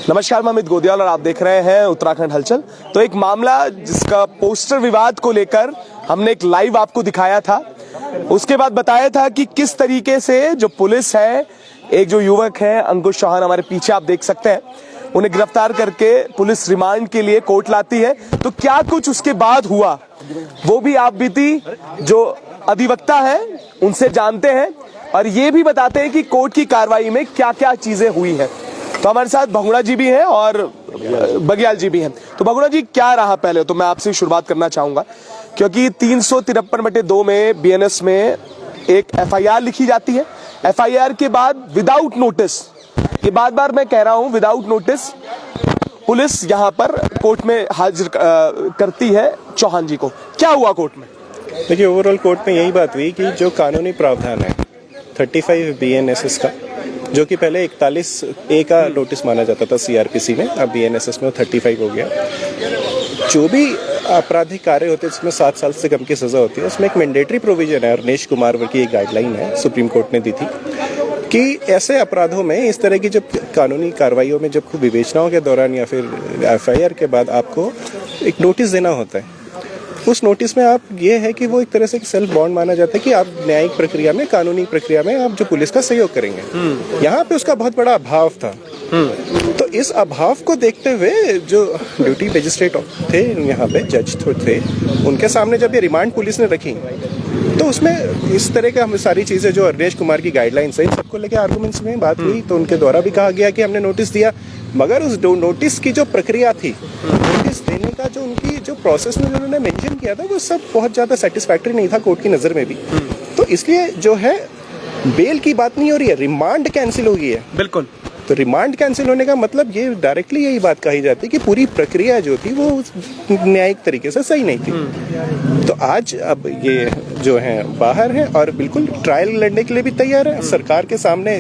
नमस्कार, मैं अमित गोदियाल और आप देख रहे हैं उत्तराखंड हलचल। तो एक मामला जिसका पोस्टर विवाद को लेकर हमने एक लाइव आपको दिखाया था, उसके बाद बताया था कि किस तरीके से जो पुलिस है, एक जो युवक है अंकुश चौहान हमारे पीछे आप देख सकते हैं, उन्हें गिरफ्तार करके पुलिस रिमांड के लिए कोर्ट लाती है। तो क्या कुछ उसके बाद हुआ वो भी आप बीती जो अधिवक्ता है उनसे जानते हैं और ये भी बताते हैं कि कोर्ट की कार्रवाई में क्या क्या चीजें हुई हैं। तो हमारे साथ भगुड़ा जी भी हैं और बघेल जी भी हैं। तो भगुड़ा जी, क्या रहा पहले तो मैं आपसे शुरुआत करना चाहूंगा, क्योंकि 353/2 में बीएनएस में एक एफआईआर लिखी जाती है। एफआईआर के बाद विदाउट नोटिस, ये बार मैं कह रहा हूं, विदाउट नोटिस पुलिस यहां पर कोर्ट में हाजिर करती है चौहान जी को। क्या हुआ कोर्ट में? देखिए, ओवरऑल कोर्ट में यही बात हुई कि जो कानूनी प्रावधान है 35 बीएनएसएस का, जो कि पहले 41A का नोटिस माना जाता था सीआरपीसी में, अब बीएनएसएस में 35 हो गया। जो भी आपराधिक कार्य होते हैं जिसमें 7 साल से कम की सजा होती है, उसमें एक मैंडेटरी प्रोविजन है। रमेश कुमार की एक गाइडलाइन है, सुप्रीम कोर्ट ने दी थी कि ऐसे अपराधों में, इस तरह की जब कानूनी कार्रवाइयों में जब विवेचनाओं के दौरान या फिर एफआईआर के बाद आपको एक नोटिस देना होता है। उस नोटिस में आप ये है कि वो एक तरह से सेल्फ बॉन्ड माना जाता है कि आप न्यायिक प्रक्रिया में, कानूनी प्रक्रिया में आप जो पुलिस का सहयोग करेंगे। यहाँ पे उसका बहुत बड़ा अभाव था। तो इस अभाव को देखते हुए जो ड्यूटी मजिस्ट्रेट थे यहाँ पे, जज थे, उनके सामने जब ये रिमांड पुलिस ने रखी तो उसमें इस तरह का हम सारी चीजें जो रमेश कुमार की गाइडलाइंस है, सबको लेके आर्गुमेंट्स में बात हुई। तो उनके द्वारा भी कहा गया कि हमने नोटिस दिया, मगर उस नोटिस की जो प्रक्रिया थी, नोटिस देने का जो उनकी जो प्रोसेस में उन्होंने मेंशन किया था, वो सब बहुत ज्यादा सेटिस्फैक्टरी नहीं था कोर्ट की नजर में भी। तो इसलिए जो है बेल की बात नहीं हो रही है, रिमांड कैंसिल हो गई है। बिल्कुल। तो रिमांड कैंसिल होने का मतलब ये डायरेक्टली यही बात कही जाती है कि पूरी प्रक्रिया जो थी वो न्यायिक तरीके से सही नहीं थी। तो आज अब ये जो है बाहर है और बिल्कुल ट्रायल लड़ने के लिए भी तैयार है। सरकार के सामने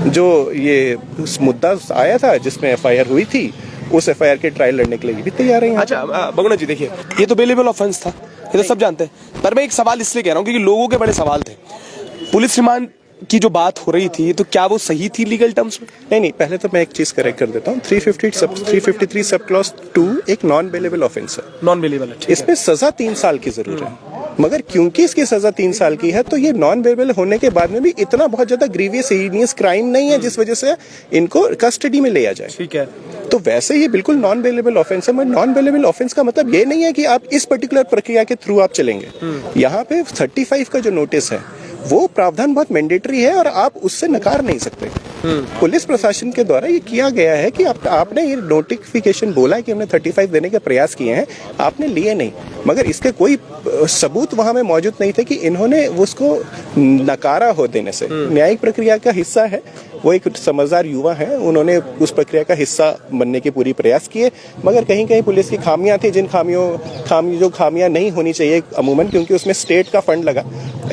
जो ये मुद्दा आया था जिसमें एफआईआर हुई थी, उस एफआईआर के ट्रायल लड़ने के लिए भी तैयार है। अच्छा भगुड़ा जी, देखिए ये तो बेलेबल ऑफेंस था, ये तो सब जानते हैं, पर मैं एक सवाल इसलिए कह रहा हूँ क्योंकि लोगों के बड़े सवाल थे। पुलिस रिमांड की जो बात हो रही थी, तो क्या वो सही थी लीगल टर्म्स में? नहीं, पहले तो मैं एक चीज करेक्ट कर देता हूँ। 353 सब क्लॉज 2 एक नॉन बेलेबल ऑफेंस है। नॉन बेलेबल है, इसमें सजा 3 साल की जरूर है, मगर क्योंकि इसकी सजा 3 साल की है तो ये नॉन बेलेबल होने के बाद में भी इतना बहुत ज्यादा ग्रीवियस हीनियस क्राइम नहीं है जिस वजह से इनको कस्टडी में लिया जाए। ठीक है। तो वैसे ये बिल्कुल नॉन बेलेबल ऑफेंस है। मगर नॉन बेलेबल ऑफेंस का मतलब ये नहीं है कि आप इस पर्टिकुलर प्रक्रिया के थ्रू आप चलेंगे। यहाँ पे 35 का जो नोटिस है वो प्रावधान बहुत मैंडेटरी है और आप उससे नकार नहीं सकते। पुलिस प्रशासन के द्वारा ये किया गया है कि आपने ये नोटिफिकेशन बोला है कि हमने 35 देने के प्रयास किए हैं, आपने लिए नहीं, मगर इसके कोई सबूत वहां में मौजूद नहीं थे कि इन्होंने उसको नकारा हो देने से। न्यायिक प्रक्रिया का हिस्सा है, वो एक समझदार युवा है, उन्होंने उस प्रक्रिया का हिस्सा बनने के पूरी प्रयास किए, मगर कहीं कहीं पुलिस की खामियां थी, जिन जो खामियां नहीं होनी चाहिए अमूमन, क्योंकि उसमें स्टेट का फंड लगा।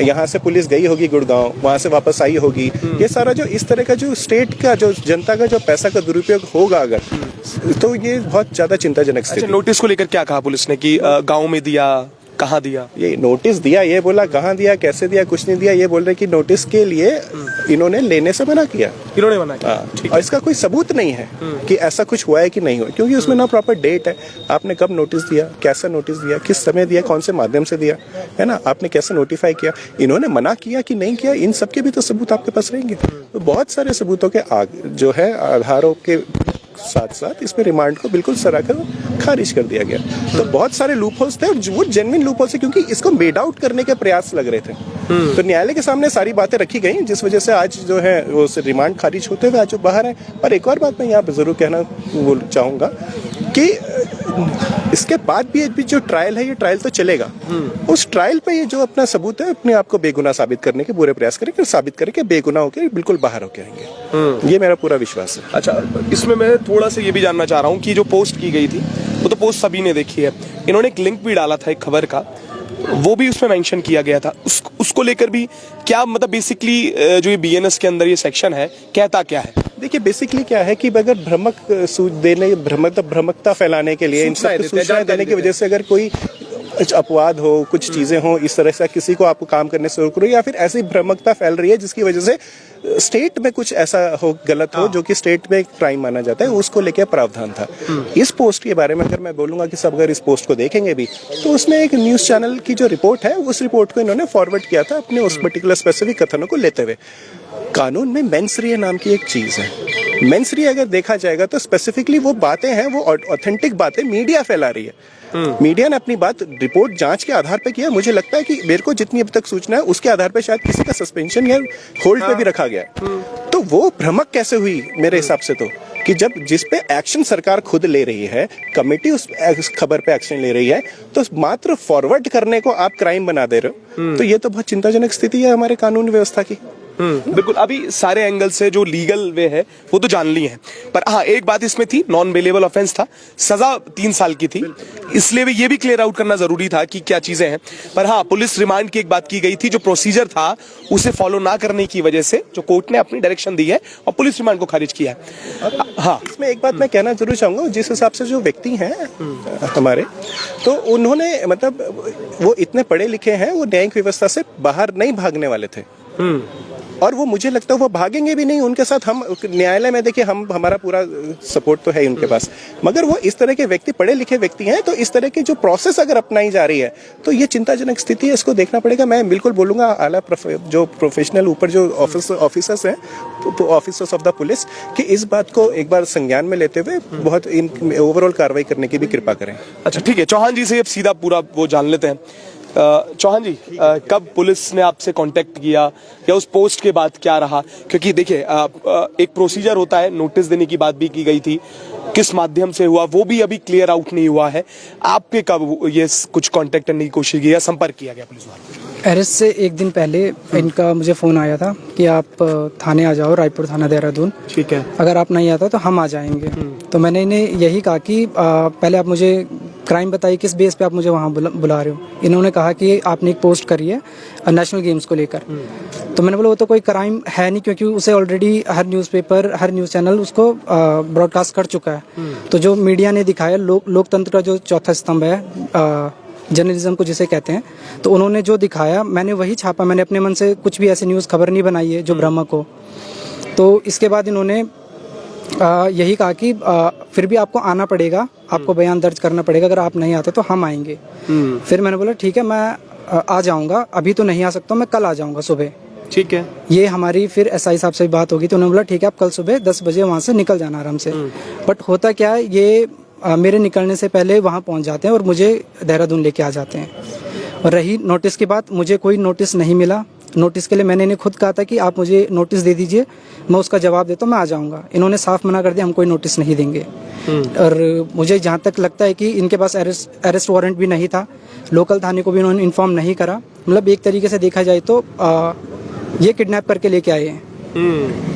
यहाँ से पुलिस गई होगी गुड़गांव, वहां से वापस आई होगी। ये सारा जो इस तरह का जो स्टेट का जो जनता का जो पैसा का दुरुपयोग होगा अगर, तो ये बहुत ज्यादा चिंताजनक स्थिति। नोटिस को लेकर क्या कहा पुलिस ने कि गाँव में दिया, कहाँ दिया? ये नोटिस दिया, ये बोला कहाँ दिया, कैसे दिया, कुछ नहीं दिया। ये बोल रहे कि नोटिस के लिए इन्होंने लेने से मना किया। इन्होंने मना किया, और इसका कोई सबूत नहीं है कि ऐसा कुछ हुआ है कि नहीं हुआ, क्योंकि उसमें ना प्रॉपर डेट है, आपने कब नोटिस दिया, कैसा नोटिस दिया, किस समय दिया, कौन से माध्यम से दिया, है ना, आपने कैसे नोटिफाई किया, इन्होंने मना किया कि नहीं किया, इन सबके भी तो सबूत आपके पास रहेंगे। तो बहुत सारे सबूतों के जो है आधारों के साथ साथ इसमें रिमांड को बिल्कुल सराकर खारिज कर दिया गया। तो बहुत सारे लूपहोल्स थे और वो जेन्युइन लूपहोल्स है, क्योंकि इसको मेड आउट करने के प्रयास लग रहे थे। तो न्यायालय के सामने सारी बातें रखी गई, जिस वजह से आज जो है वो रिमांड खारिज होते हुए आज वो बाहर है। और एक और बात मैं यहाँ पे जरूर कहना चाहूंगा कि इसके बाद भी जो ट्रायल है, ये ट्रायल तो चलेगा। उस ट्रायल पे ये जो अपना सबूत है, अपने आप को बेगुनाह साबित करने के पूरे प्रयास करेंगे, साबित करके बेगुनाह होकर बिल्कुल बाहर होकर आएंगे। ये मेरा पूरा विश्वास है। अच्छा, इसमें मैं थोड़ा सा ये भी जानना चाह रहा हूँ कि जो पोस्ट की गई थी वो तो पोस्ट सभी ने देखी है, इन्होंने एक लिंक भी डाला था एक खबर का, वो भी उसमें मेंशन किया गया था। उसको लेकर भी क्या मतलब बेसिकली जो ये बीएनएस के अंदर ये सेक्शन है कहता क्या है? देखिए, बेसिकली क्या है कि अगर भ्रमकता फैलाने के लिए, इन सब सूचनाएं देने की वजह से अगर कोई अपवाद हो, कुछ चीजें हो, इस तरह से किसी को आपको काम करने से रोक रही है, या फिर ऐसी भ्रमकता फैल रही है जिसकी वजह से स्टेट में कुछ ऐसा हो गलत हो जो कि स्टेट में क्राइम माना जाता है, उसको लेके प्रावधान था। इस पोस्ट के बारे में अगर मैं बोलूंगा कि सब अगर इस पोस्ट को देखेंगे भी तो उसमें एक न्यूज चैनल की जो रिपोर्ट है उस रिपोर्ट को इन्होंने फॉरवर्ड किया था अपने उस पर्टिकुलर स्पेसिफिक कथनों को लेते हुए। कानून में मेंसरी नाम की एक चीज है। मेंसरी अगर देखा जाएगा तो स्पेसिफिकली वो बातें हैं, वो ऑथेंटिक बातें मीडिया फैला रही है। मीडिया ने अपनी बात रिपोर्ट जांच के आधार पे किया। मुझे लगता है कि मेरे को जितनी अब तक सूचना है उसके आधार पे शायद किसी का सस्पेंशन या होल्ड पे भी रखा गया। तो वो भ्रमक कैसे हुई मेरे हिसाब से तो कि जब जिस पे एक्शन सरकार खुद ले रही है, कमेटी उस खबर पे एक्शन ले रही है, तो मात्र फॉरवर्ड करने को आप क्राइम बना दे रहे हो। तो ये तो बहुत चिंताजनक स्थिति है हमारे कानून व्यवस्था की। बिल्कुल। अभी सारे एंगल से जो लीगल वे है वो तो जान ली है, पर हाँ एक बात इसमें थी, नॉन बेलेबल ऑफेंस था, सजा 3 साल की थी, इसलिए भी ये भी क्लियर आउट करना जरूरी था कि क्या चीजें हैं। पर हाँ पुलिस रिमांड की एक बात की गई थी, जो प्रोसीजर था उसे फॉलो ना करने की वजह से जो कोर्ट ने अपनी डायरेक्शन दी है और पुलिस रिमांड को खारिज किया है। हाँ इसमें एक बात मैं कहना जरूर चाहूंगा, जिस हिसाब से जो व्यक्ति हैं हमारे, तो उन्होंने मतलब वो इतने पढ़े लिखे हैं, वो न्यायिक व्यवस्था से बाहर नहीं भागने वाले थे और वो मुझे लगता है वो भागेंगे भी नहीं। उनके साथ हम न्यायालय में देखिए हमारा पूरा सपोर्ट तो है उनके पास, मगर वो इस तरह के व्यक्ति पढ़े लिखे व्यक्ति हैं, तो इस तरह की जो प्रोसेस अगर अपनाई जा रही है तो ये चिंताजनक स्थिति है, इसको देखना पड़ेगा। मैं बिल्कुल बोलूंगा आला जो प्रोफेशनल ऊपर जो ऑफिसर्स हैं, ऑफिसर्स ऑफ द पुलिस, कि इस बात को एक बार संज्ञान में लेते हुए बहुत ओवरऑल कार्रवाई करने की भी कृपा करें। अच्छा ठीक है, चौहान जी से अब सीधा पूरा वो जान लेते हैं। चौहान जी, कब पुलिस ने आपसे कांटेक्ट किया या उस पोस्ट के बाद क्या रहा? क्योंकि देखिए एक प्रोसीजर होता है, नोटिस देने की बात भी की गई थी, किस माध्यम से हुआ वो भी अभी क्लियर आउट नहीं हुआ है। आपके कब ये कुछ कांटेक्ट करने की कोशिश की या संपर्क किया गया पुलिस वालों? अरेस्ट से एक दिन पहले इनका मुझे फ़ोन आया था कि आप थाने आ जाओ, रायपुर थाना देहरादून। ठीक है। अगर आप नहीं आता तो हम आ जाएंगे। तो मैंने इन्हें यही कहा कि पहले आप मुझे क्राइम बताइए, किस बेस पे आप मुझे वहाँ बुला रहे हो। इन्होंने कहा कि आपने एक पोस्ट करी है नेशनल गेम्स को लेकर। तो मैंने बोला वो तो कोई क्राइम है नहीं, क्योंकि उसे ऑलरेडी हर न्यूज़पेपर, हर न्यूज़ चैनल उसको ब्रॉडकास्ट कर चुका है। तो जो मीडिया ने दिखाया, लोकतंत्र का जो चौथा स्तंभ है, जर्नलिज्म को जिसे कहते हैं, तो उन्होंने जो दिखाया मैंने वही छापा। मैंने अपने मन से कुछ भी ऐसी न्यूज़ खबर नहीं बनाई है जो भ्रामक हो। तो इसके बाद इन्होंने यही कहा कि फिर भी आपको आना पड़ेगा, आपको बयान दर्ज करना पड़ेगा, अगर आप नहीं आते तो हम आएंगे। फिर मैंने बोला ठीक है, मैं आ जाऊंगा, अभी तो नहीं आ सकता, मैं कल आ जाऊंगा सुबह। ठीक है। ये हमारी फिर एसआई साहब से बात होगी, तो उन्होंने बोला ठीक है, आप कल सुबह 10 बजे वहाँ से निकल जाना आराम से। बट होता क्या है, ये मेरे निकलने से पहले वहाँ पहुँच जाते हैं और मुझे देहरादून लेके आ जाते हैं। और रही नोटिस की बात, मुझे कोई नोटिस नहीं मिला। नोटिस के लिए मैंने इन्हें खुद कहा था कि आप मुझे नोटिस दे दीजिए, मैं उसका जवाब देता हूँ, मैं आ जाऊँगा। इन्होंने साफ मना कर दिया, हम कोई नोटिस नहीं देंगे। और मुझे जहाँ तक लगता है कि इनके पास अरेस्ट वारंट भी नहीं था, लोकल थाने को भी इन्होंने इन्फॉर्म नहीं करा। मतलब एक तरीके से देखा जाए तो ये किडनैप करके लेके आए हैं,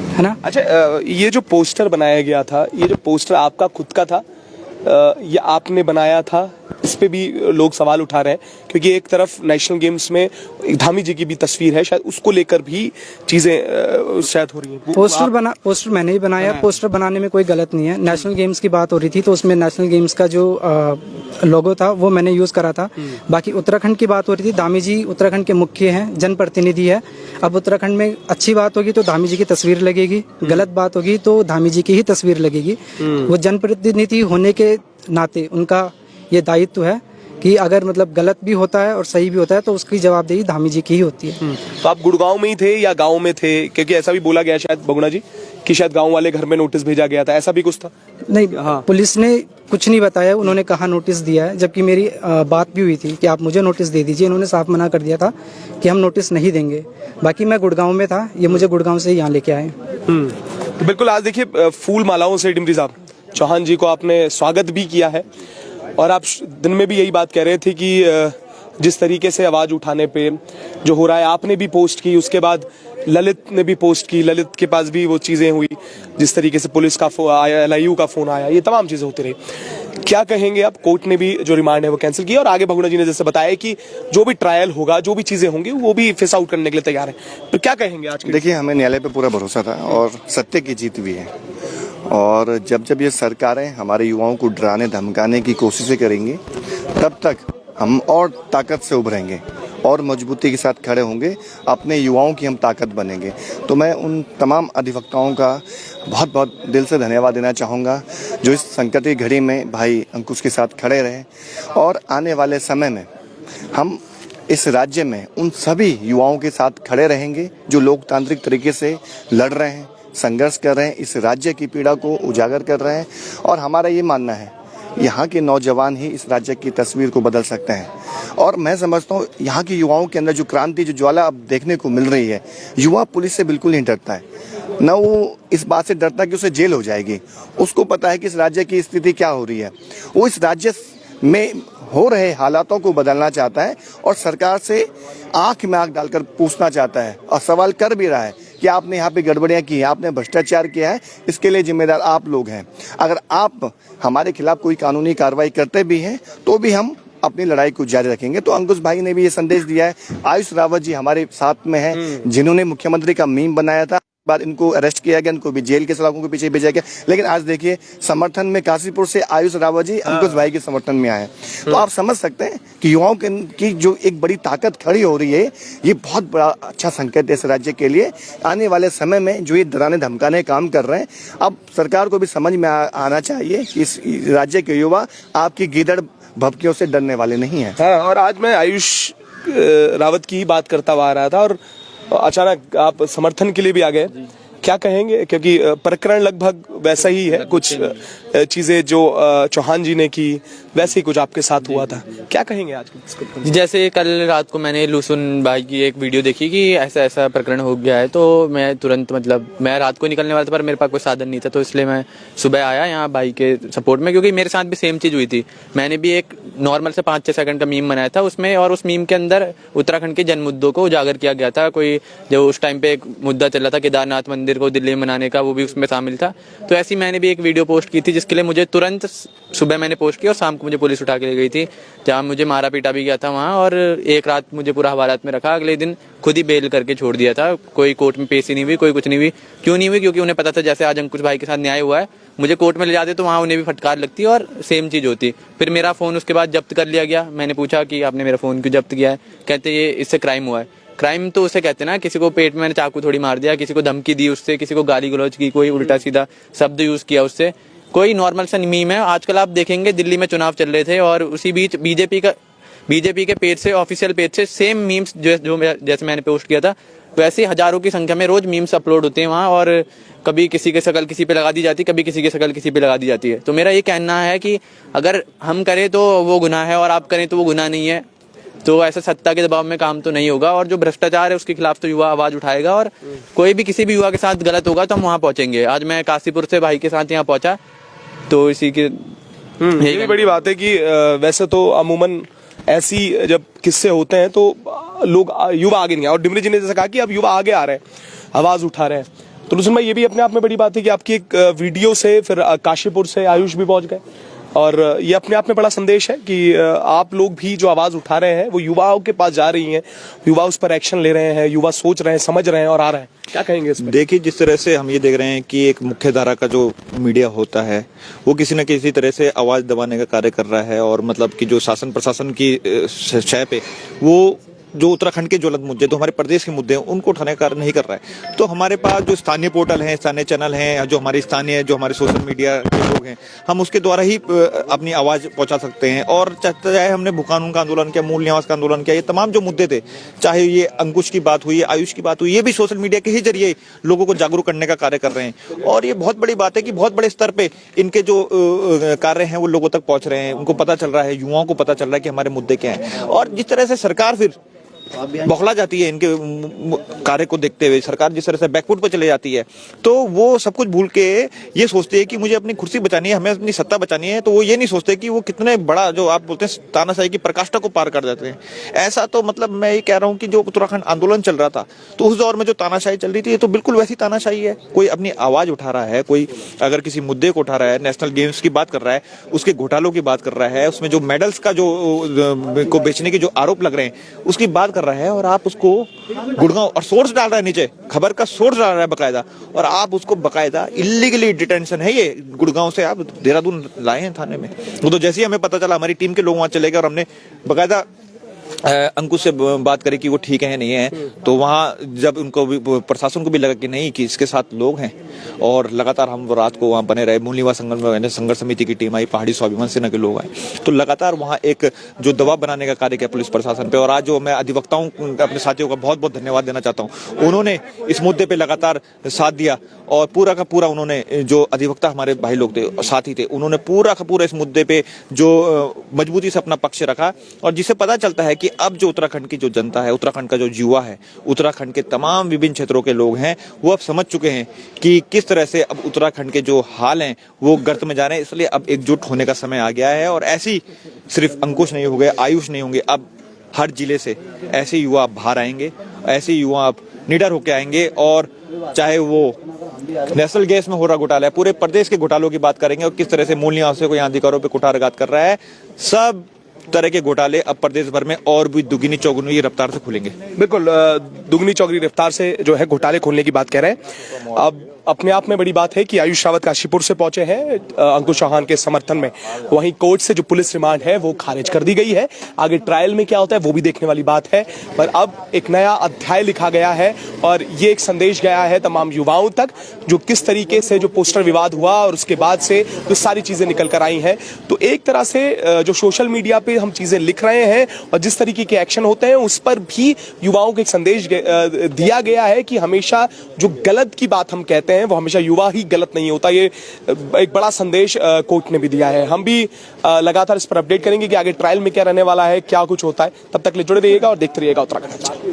है ना। अच्छा, ये जो पोस्टर बनाया गया था, ये जो पोस्टर आपका खुद का था ये आपने बनाया था? इस पे भी लोग सवाल उठा रहे हैं, क्योंकि एक तरफ नेशनल गेम्स में धामी जी की भी तस्वीर है, शायद उसको लेकर भी चीजें शायद हो रही हैं। पोस्टर मैंने ही बनाया। पोस्टर बनाने में कोई गलत नहीं है। नेशनल गेम्स की बात हो रही थी तो उसमें नेशनल गेम्स का जो लोगो था वो मैंने यूज करा था। बाकी उत्तराखंड की बात हो रही थी, धामी जी उत्तराखंड के मुख्य हैं, जनप्रतिनिधि है। अब उत्तराखंड में अच्छी बात होगी तो धामी जी की तस्वीर लगेगी, गलत बात होगी तो धामी जी की ही तस्वीर लगेगी। वो जनप्रतिनिधि होने के नाते उनका ये दायित्व है कि अगर मतलब गलत भी होता है और सही भी होता है तो उसकी जवाबदेही धामी जी की ही होती है। तो आप गुड़गांव में ही थे या गांव में थे? क्योंकि ऐसा भी बोला गया शायद बगुना जी कि शायद गांव वाले घर में नोटिस भेजा गया था, ऐसा भी कुछ था? नहीं, हाँ, पुलिस ने कुछ नहीं बताया। उन्होंने कहा नोटिस दिया है, जबकि मेरी बात भी हुई थी कि आप मुझे नोटिस दे दीजिए। इन्होंने साफ मना कर दिया था कि हम नोटिस नहीं देंगे। बाकी मैं गुड़गांव में था, ये मुझे गुड़गांव से यहाँ लेके आए। तो बिल्कुल, आज देखिए फूल मालाओं से डिमरी साहब चौहान जी को आपने स्वागत भी किया है, और आप दिन में भी यही बात कह रहे थे कि जिस तरीके से आवाज उठाने पे जो हो रहा है, आपने भी पोस्ट की, उसके बाद ललित ने भी पोस्ट की, ललित के पास भी वो चीजें हुई, जिस तरीके से पुलिस का फोन आया, LIU का फोन आया, ये तमाम चीजें होती रही। क्या कहेंगे आप? कोर्ट ने भी जो रिमांड है वो कैंसिल किया, और आगे बगुना जी ने जैसे बताया कि जो भी ट्रायल होगा, जो भी चीजें होंगी, वो भी फेस आउट करने के लिए तैयार है। तो क्या कहेंगे आज? देखिए, हमें न्यायालय पे पूरा भरोसा था और सत्य की जीत भी है। और जब ये सरकारें हमारे युवाओं को डराने धमकाने की कोशिशें करेंगी, तब तक हम और ताकत से उभरेंगे और मजबूती के साथ खड़े होंगे, अपने युवाओं की हम ताकत बनेंगे। तो मैं उन तमाम अधिवक्ताओं का बहुत बहुत दिल से धन्यवाद देना चाहूँगा जो इस संकट की घड़ी में भाई अंकुश के साथ खड़े रहे। और आने वाले समय में हम इस राज्य में उन सभी युवाओं के साथ खड़े रहेंगे जो लोकतांत्रिक तरीके से लड़ रहे हैं, संघर्ष कर रहे हैं, इस राज्य की पीड़ा को उजागर कर रहे हैं। और हमारा ये मानना है यहाँ के नौजवान ही इस राज्य की तस्वीर को बदल सकते हैं। और मैं समझता हूँ यहाँ के युवाओं के अंदर जो क्रांति, जो ज्वाला अब देखने को मिल रही है, युवा पुलिस से बिल्कुल नहीं डरता है, न वो इस बात से डरता कि उसे जेल हो जाएगी। उसको पता है कि इस राज्य की स्थिति क्या हो रही है। वो इस राज्य में हो रहे हालातों को बदलना चाहता है और सरकार से आंख में आंख डालकर पूछना चाहता है और सवाल कर भी रहा है कि आपने यहाँ पे गड़बड़ियाँ की हैं, आपने भ्रष्टाचार किया है, इसके लिए जिम्मेदार आप लोग हैं। अगर आप हमारे खिलाफ कोई कानूनी कार्रवाई करते भी हैं तो भी हम अपनी लड़ाई को जारी रखेंगे। तो अंकुश भाई ने भी ये संदेश दिया है। आयुष रावत जी हमारे साथ में हैं, जिन्होंने मुख्यमंत्री का मीम बनाया था, बाद इनको अरेस्ट किया गया, इनको भी जेल के सलाखों के पीछे भेजा गया। लेकिन आज देखिए समर्थन में काशीपुर से आयुष रावत जी अंकुश भाई के समर्थन में आए। तो आप समझ सकते हैं कि युवाओं की जो एक बड़ी ताकत खड़ी हो रही है, ये बहुत बड़ा अच्छा संकेत है इस राज्य के लिए। आने वाले समय में जो ये डराने धमकाने काम कर रहे हैं, अब सरकार को भी समझ में आना चाहिए कि इस राज्य के युवा आपकी गीदड़ भभकियों से डरने वाले नहीं है। हाँ, और आज मैं आयुष रावत की ही बात करता हुआ आ रहा था और अचानक आप समर्थन के लिए भी आ गए। क्या कहेंगे, क्योंकि प्रकरण लगभग वैसा ही है, कुछ चीजें जो चौहान जी ने की वैसे ही कुछ आपके साथ हुआ था। क्या कहेंगे आज की? जैसे कल रात को मैंने लुसुन भाई की एक वीडियो देखी कि ऐसा ऐसा प्रकरण हो गया है, तो मैं तुरंत मैं रात को निकलने वाला था पर मेरे पास कोई साधन नहीं था, तो इसलिए मैं सुबह आया यहाँ भाई के सपोर्ट में, क्योंकि मेरे साथ भी सेम चीज़ हुई थी। मैंने भी एक नॉर्मल से 5-6 सेकंड का मीम बनाया था उसमें, और उस मीम के अंदर उत्तराखंड के जन मुद्दों को उजागर किया गया था। कोई जो उस टाइम पे एक मुद्दा चल रहा था केदारनाथ मंदिर को दिल्ली में बनाने का, वो भी उसमें शामिल था। तो ऐसी मैंने भी एक वीडियो पोस्ट की थी जिसके लिए मुझे तुरंत सुबह मैंने पोस्ट किया और शाम को मुझे पुलिस उठा के ले गई थी, जहाँ मुझे मारा पीटा भी गया था वहाँ, और एक रात मुझे पूरा हवालात में रखा। अगले दिन खुद ही बेल करके छोड़ दिया था। कोई कोर्ट में पेशी नहीं हुई, कोई कुछ नहीं हुई। क्यों नहीं हुई? क्योंकि उन्हें पता था जैसे आज अंकुश भाई के साथ न्याय हुआ है, मुझे कोर्ट में ले जाते तो वहाँ उन्हें भी फटकार लगती और सेम चीज़ होती। फिर मेरा फ़ोन उसके बाद जब्त कर लिया गया। मैंने पूछा कि आपने मेरा फ़ोन क्यों जब्त किया है? कहते ये इससे क्राइम हुआ है। क्राइम तो उसे कहते हैं ना, किसी को पेट में मैंने चाकू थोड़ी मार दिया, किसी को धमकी दी उससे, किसी को गाली गलौज की, कोई उल्टा सीधा शब्द यूज़ किया उससे, कोई नॉर्मल सा मीम है। आजकल आप देखेंगे दिल्ली में चुनाव चल रहे थे और उसी बीच बीजेपी के पेज से, ऑफिशियल पेज से सेम मीम्स जो जैसे मैंने पोस्ट किया था वैसे हजारों की संख्या में रोज मीम्स अपलोड होते हैं वहाँ, और कभी किसी की शक्ल किसी पे लगा दी जाती है, कभी किसी की शक्ल किसी पे लगा दी जाती है। तो मेरा ये कहना है कि अगर हम करें तो वो गुनाह है और आप करें तो वो गुनाह नहीं है। तो ऐसा सत्ता के दबाव में काम तो नहीं होगा, और जो भ्रष्टाचार है उसके खिलाफ तो युवा आवाज उठाएगा, और कोई भी किसी भी युवा के साथ गलत होगा तो हम वहाँ पहुंचेंगे। आज मैं काशीपुर से भाई के साथ यहाँ पहुंचा, तो इसी की ये भी बड़ी बात है कि वैसे तो अमूमन ऐसी जब किस्से होते हैं तो लोग युवा आगे नहीं आए, और डिमरी जी ने जैसा कहा कि अब युवा आगे आ रहे हैं, आवाज उठा रहे हैं। तो लुसन भाई, ये भी अपने आप में बड़ी बात है कि आपकी एक वीडियो से फिर काशीपुर से आयुष भी पहुंच गए, और ये अपने आप में बड़ा संदेश है कि आप लोग भी जो आवाज उठा रहे हैं वो युवाओं के पास जा रही हैं, युवा उस पर एक्शन ले रहे हैं, युवा सोच रहे हैं, समझ रहे हैं और आ रहे हैं। क्या कहेंगे इस पर? देखिए, जिस तरह से हम ये देख रहे हैं कि एक मुख्य धारा का जो मीडिया होता है वो किसी न किसी तरह से आवाज दबाने का कार्य कर रहा है, और मतलब कि जो शासन प्रशासन की शय पे वो जो उत्तराखंड के ज्वलंत मुद्दे, तो हमारे प्रदेश के मुद्दे हैं, उनको उठाने का कार्य नहीं कर रहा है। तो हमारे पास जो स्थानीय पोर्टल हैं, स्थानीय चैनल हैं, जो हमारे स्थानीय जो हमारे सोशल मीडिया के लोग हैं, हम उसके द्वारा ही अपनी आवाज़ पहुंचा सकते हैं। और चाहे हमने भूकानून का आंदोलन किया, मूल निवास का आंदोलन किया, ये तमाम जो मुद्दे थे, चाहे ये अंकुश की बात हुई, आयुष की बात हुई, ये भी सोशल मीडिया के ही जरिए लोगों को जागरूक करने का कार्य कर रहे हैं। और ये बहुत बड़ी बात है कि बहुत बड़े स्तर पर इनके जो कार्य हैं वो लोगों तक पहुँच रहे हैं, उनको पता चल रहा है, युवाओं को पता चल रहा है कि हमारे मुद्दे क्या हैं। और जिस तरह से सरकार फिर बौखला जाती है इनके कार्य को देखते हुए, सरकार जिस तरह से बैकफुट पर चले जाती है, तो वो सब कुछ भूल के ये सोचते हैं कि मुझे अपनी कुर्सी बचानी है, हमें अपनी सत्ता बचानी है। तो वो ये नहीं सोचते कि वो कितने बड़ा, जो आप बोलते हैं तानाशाही की प्रकाष्ठा को पार कर जाते हैं। ऐसा तो मतलब मैं ये कह रहा हूँ कि जो उत्तराखंड आंदोलन चल रहा था, तो उस दौर में जो तानाशाही चल रही थी, ये तो बिल्कुल वैसी तानाशाही है। कोई अपनी आवाज उठा रहा है, कोई अगर किसी मुद्दे को उठा रहा है, नेशनल गेम्स की बात कर रहा है, उसके घोटालों की बात कर रहा है, उसमें जो मेडल्स का जो को बेचने के जो आरोप लग रहे हैं उसकी बात कर रहा है, और आप को गुड़गांव और सोर्स डाल रहा है, नीचे खबर का सोर्स डाल रहा है बकायदा, और आप उसको बकायदा इलीगली डिटेंशन है, ये गुड़गांव से आप देहरादून लाए हैं थाने में। वो तो जैसे ही हमें पता चला, हमारी टीम के लोग वहां चले गए और हमने बकायदा अंकुश से बात करें कि वो ठीक है नहीं है, तो वहाँ जब उनको भी प्रशासन को भी लगा कि नहीं कि इसके साथ लोग हैं, और लगातार हम रात को वहाँ बने रहे। मूल निवास संघर्ष समिति की टीम आई, पहाड़ी स्वाभिमान सेना के लोग आए, तो लगातार वहाँ एक जो दबाव बनाने का कार्य किया पुलिस प्रशासन पे। और आज जो मैं अधिवक्ताओं अपने साथियों का बहुत बहुत धन्यवाद देना चाहता हूँ, उन्होंने इस मुद्दे पे लगातार साथ दिया और पूरा का पूरा उन्होंने, जो अधिवक्ता हमारे भाई लोग थे, साथी थे, उन्होंने पूरा का पूरा इस मुद्दे पे जो मजबूती से अपना पक्ष रखा। और जिससे पता चलता है कि अब जो उत्तराखंड की जो जनता है, उत्तराखंड का जो युवा है, उत्तराखंड के तमाम विभिन्न क्षेत्रों के लोग हैं, वो अब समझ चुके हैं कि किस तरह से अब उत्तराखंड के जो हाल हैं वो गर्त में जा रहे हैं। इसलिए अब एकजुट होने का समय आ गया है। और ऐसी सिर्फ अंकुश नहीं हो गए, आयुष नहीं होंगे, अब हर जिले से ऐसे युवा बाहर आएंगे, ऐसे युवा अब निडर होकर आएंगे। और चाहे वो नेशनल गैस में हो रहा घोटाला है, पूरे प्रदेश के घोटालों की बात करेंगे और किस तरह से मूल निवासियों को यहाँ अधिकारों पर कुठाराघात कर रहा है। सब तरह के घोटाले अब प्रदेश भर में और भी दुगनी चौगुनी रफ्तार से खुलेंगे। बिल्कुल, दुगनी चौगनी रफ्तार से जो है घोटाले खोलने की बात कह रहे हैं। अब अपने आप में बड़ी बात है कि आयुष रावत काशीपुर से पहुंचे हैं अंकुश चौहान के समर्थन में। वहीं कोर्ट से जो पुलिस रिमांड है वो खारिज कर दी गई है। आगे ट्रायल में क्या होता है वो भी देखने वाली बात है। पर अब एक नया अध्याय लिखा गया है और ये एक संदेश गया है तमाम युवाओं तक, जो किस तरीके से जो पोस्टर विवाद हुआ और उसके बाद से जो सारी चीजें निकल कर आई हैं। तो एक तरह से जो सोशल मीडिया पे हम चीजें लिख रहे हैं और जिस तरीके के एक्शन होते हैं उस पर भी युवाओं को एक संदेश दिया गया है कि हमेशा जो गलत की बात हम कहते हैं वो हमेशा युवा ही गलत नहीं होता। ये एक बड़ा संदेश कोर्ट ने भी दिया है। हम भी लगातार इस पर अपडेट करेंगे कि आगे ट्रायल में क्या रहने वाला है, क्या कुछ होता है। तब तक ले जुड़े रहिएगा और देखते रहिएगा उत्तराखंड।